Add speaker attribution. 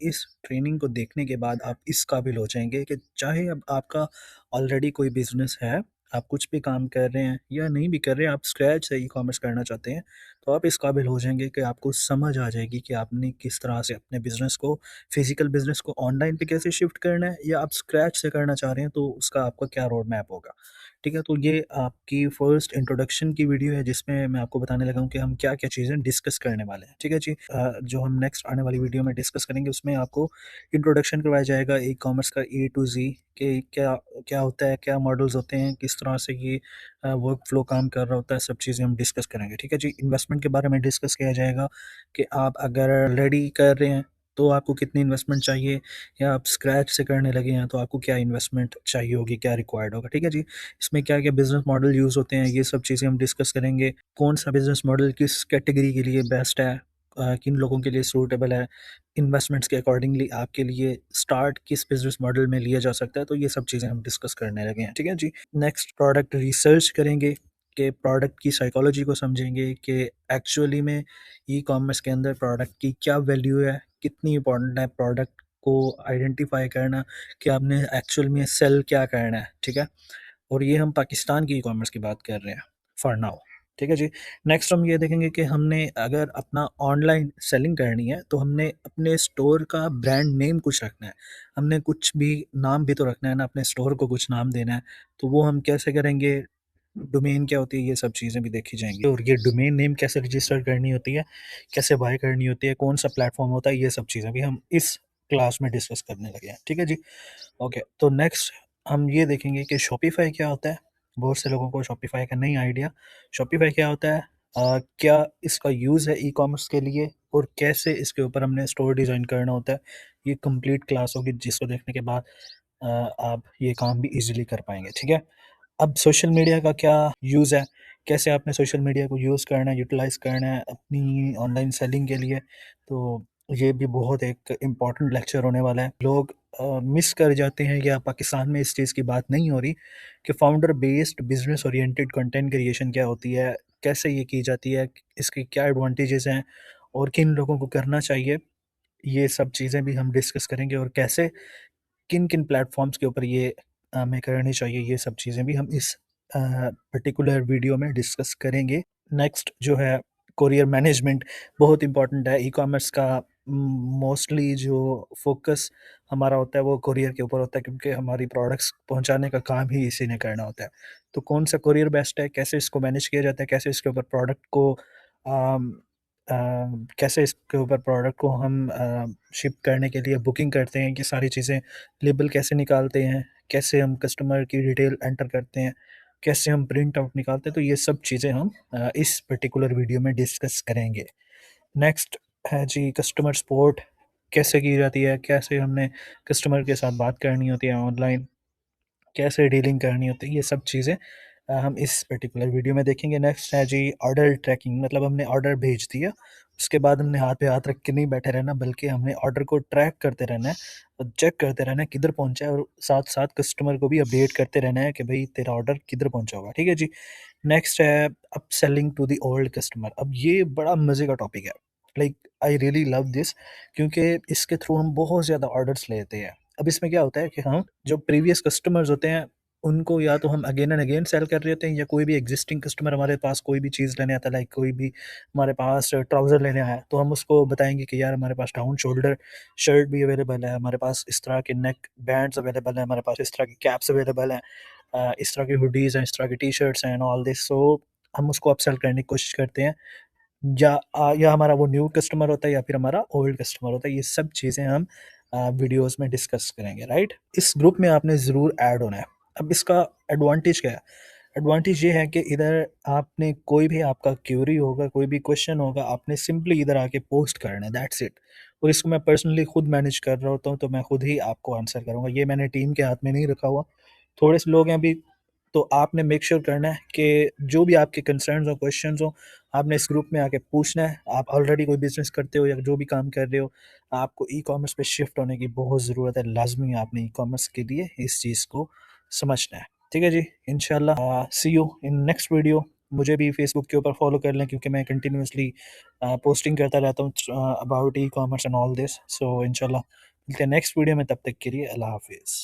Speaker 1: इस ट्रेनिंग को देखने के बाद आप इस काबिल हो जाएँगे कि चाहे अब आपका ऑलरेडी कोई बिज़नेस है, आप कुछ भी काम कर रहे हैं या नहीं भी कर रहे हैं, आप स्क्रैच से ई-कॉमर्स करना चाहते हैं, तो आप इस काबिल हो जाएँगे कि आपको समझ आ जाएगी कि आपने किस तरह से अपने बिज़नेस को, फिज़िकल बिज़नेस को ऑनलाइन पे कैसे शिफ्ट करना है, या आप स्क्रैच से करना चाह रहे हैं, तो उसका आपका क्या रोड मैप होगा। ठीक है? तो ये आपकी फर्स्ट इंट्रोडक्शन की वीडियो है, जिसमें मैं आपको बताने लगा हूँ कि हम क्या-क्या चीज़ें डिस्कस करने वाले हैं। ठीक है जी? जो हम नेक्स्ट आने वाली वीडियो में डिस्कस करेंगे, उसमें आपको इंट्रोडक्शन करवाया जाएगा ई-कॉमर्स का ए टू ज़ी, कि क्या क्या होता है, क्या मॉडल्स होते हैं, किस तरह से ये वर्क फ्लो काम कर रहा होता है, सब चीज़ें हम डिस्कस करेंगे। ठीक है जी? इन्वेस्टमेंट के बारे में डिस्कस किया जाएगा कि आप अगर ऑलरेडी कर रहे हैं, तो आपको कितनी इन्वेस्टमेंट चाहिए, या आप स्क्रैच से करने लगे हैं, तो आपको क्या इन्वेस्टमेंट चाहिए होगी, क्या रिक्वायर्ड होगा। ठीक है जी? इसमें क्या-क्या बिज़नेस मॉडल यूज़ होते हैं, ये सब चीज़ें हम डिस्कस करेंगे। कौन-सा बिज़नेस मॉडल किस कैटेगरी के लिए बेस्ट है, किन लोगों के लिए सूटेबल है, इन्वेस्टमेंट्स के अकॉर्डिंगली आपके लिए स्टार्ट किस बिज़नेस मॉडल में लिया जा सकता है, तो ये सब चीज़ें हम डिस्कस करने लगे हैं। ठीक है जी? नेक्स्ट प्रोडक्ट रिसर्च करेंगे, कि प्रोडक्ट की साइकोलॉजी को समझेंगे कि एक्चुअली में ई-कॉमर्स के अंदर प्रोडक्ट की क्या वैल्यू है, कितनी इम्पोर्टेंट है प्रोडक्ट को आइडेंटिफ़ाई करना, कि आपने एक्चुअल में सेल क्या करना है। ठीक है? और ये हम पाकिस्तान की ई-कॉमर्स की बात कर रहे हैं फॉर नाउ। ठीक है जी? नेक्स्ट हम ये देखेंगे कि हमने अगर अपना ऑनलाइन सेलिंग करनी है, तो हमने अपने स्टोर का ब्रांड नेम कुछ रखना है। हमने कुछ भी नाम भी तो रखना है ना, अपने स्टोर को कुछ नाम देना है। तो वो हम कैसे करेंगे? डोमेन क्या होती है, ये सब चीज़ें भी देखी जाएँगी। और ये डोमेन नेम कैसे रजिस्टर करनी होती है, कैसे बाय करनी होती है, कौन-सा प्लेटफ़ॉर्म होता है, ये सब चीज़ें भी हम इस क्लास में डिस्कस करने लगे हैं। ठीक है जी? ओके, तो नेक्स्ट हम ये देखेंगे कि शॉपिफ़ाई क्या होता है? बहुत से लोगों को शॉपिफ़ाई का नहीं आइडिया। शॉपिफ़ाई क्या होता है? क्या इसका यूज़ है ई-कॉमर्स के लिए, और कैसे इसके ऊपर हमने स्टोर डिज़ाइन करना होता है? ये कंप्लीट क्लास होगी, जिसको देखने के बाद आप ये काम भी ईज़िली कर पाएँगे। ठीक है? अब सोशल मीडिया का क्या यूज़ है? कैसे आपने सोशल मीडिया को यूज़ करना है, यूटिलाइज़ करना है अपनी ऑनलाइन सेलिंग के लिए? तो ये भी बहुत एक इम्पोर्टेंट लेक्चर होने वाला है। लोग मिस कर जाते हैं, या पाकिस्तान में इस चीज़ की बात नहीं हो रही कि founder based business oriented content creation क्या होती है? कैसे ये की जाती है? इसके क्या एडवांटेजेस हैं, और किन लोगों को करना चाहिए? ये सब चीज़ें भी हम डिस्कस करेंगे, और कैसे किन-किन प्लेटफ़ॉर्म्स के ऊपर ये हमें करनी चाहिए, ये सब चीज़ें भी हम इस पर्टिकुलर वीडियो में डिस्कस करेंगे। नेक्स्ट जो है, कोरियर मैनेजमेंट बहुत इम्पोर्टेंट है। ई-कॉमर्स का मोस्टली जो फ़ोकस हमारा होता है, वो कोरियर के ऊपर होता है, क्योंकि हमारी प्रोडक्ट्स पहुँचाने का काम ही इसी ने करना होता है। तो कौन-सा कोरियर बेस्ट है, कैसे इसको मैनेज किया जाता है, कैसे इसके ऊपर प्रोडक्ट को अम, अ, कैसे इसके ऊपर प्रोडक्ट को हम शिप करने के लिए बुकिंग करते हैं, ये सारी चीज़ें, लेबल कैसे निकालते हैं, कैसे हम कस्टमर की डिटेल एंटर करते हैं, कैसे हम प्रिंट आउट निकालते हैं, तो ये सब चीज़ें हम इस पर्टिकुलर वीडियो में डिस्कस करेंगे। नेक्स्ट है जी, कस्टमर सपोर्ट कैसे की जाती है, कैसे हमने कस्टमर के साथ बात करनी होती है ऑनलाइन, कैसे डीलिंग करनी होती है, ये सब चीज़ें हम इस पर्टिकुलर वीडियो में देखेंगे। नेक्स्ट है जी ऑर्डर ट्रैकिंग, मतलब हमने ऑर्डर भेज दिया, उसके बाद हमने हाथ पे हाथ रख के नहीं बैठे रहना, बल्कि हमने ऑर्डर को ट्रैक करते रहना है, और चेक करते रहना है किधर पहुँचा है, और साथ-साथ कस्टमर को भी अपडेट करते रहना है कि भई तेरा ऑर्डर किधर पहुँचा होगा। ठीक है जी? नेक्स्ट है upselling to the old customer. अब ये बड़ा मज़े का टॉपिक है। Like I really love this, क्योंकि इसके थ्रू हम बहुत ज़्यादा ऑर्डर्स लेते हैं। अब इसमें क्या होता है कि हम जो प्रीवियस कस्टमर्स होते हैं, उनको या तो हम अगेन एंड अगेन सेल कर रहे होते हैं, या कोई भी एग्जिस्टिंग कस्टमर हमारे पास कोई भी चीज़ लेने आता है, लाइक कोई भी हमारे पास ट्राउज़र लेने आया है, तो हम उसको बताएँगे कि यार हमारे पास डाउन शोल्डर शर्ट भी अवेलेबल है, हमारे पास इस तरह के नेक बैंड्स अवेलेबल हैं, हमारे पास इस तरह की कैप्स अवेलेबल हैं, इस तरह की हुडीज़ हैं, इस तरह की टी-शर्ट्स हैं एंड ऑल दिस। सो हम उसको अपसेल करने की कोशिश करते हैं, या हमारा वो न्यू कस्टमर होता है, या फिर हमारा ओल्ड कस्टमर होता है। ये सब चीज़ें हम वीडियोज़ में डिस्कस करेंगे, राइट? इस ग्रुप में आपने ज़रूर ऐड होना है। अब इसका एडवांटेज क्या है? एडवांटेज ये है कि इधर आपने कोई भी आपका क्वेरी होगा, कोई भी क्वेश्चन होगा, आपने सिंपली इधर आके पोस्ट करना है, दैट्स इट। और इसको मैं पर्सनली खुद मैनेज कर रहा होता हूँ, तो मैं खुद ही आपको आंसर करूँगा। ये मैंने टीम के हाथ में नहीं रखा हुआ। थोड़े से लोग हैं अभी, तो आपने मेक श्योर करना है कि जो भी आपके कंसर्न्स हो, क्वेश्चंस हो, आपने इस ग्रुप में आके पूछना है। आप ऑलरेडी कोई बिज़नेस करते हो, या जो भी काम कर रहे हो, आपको ई-कॉमर्स पे शिफ्ट होने की बहुत ज़रूरत है। लाज़मी आपने ई-कॉमर्स के लिए इस चीज़ को समझना है। ठीक है जी? इंशाल्लाह सी यू इन नेक्स्ट वीडियो। मुझे भी फेसबुक के ऊपर फॉलो कर लें, क्योंकि मैं कंटिन्यूअसली पोस्टिंग करता रहता हूँ about e commerce and all this. So इंशाल्लाह मिलते हैं नेक्स्ट वीडियो में, तब तक के लिए अल्लाह हाफिज़।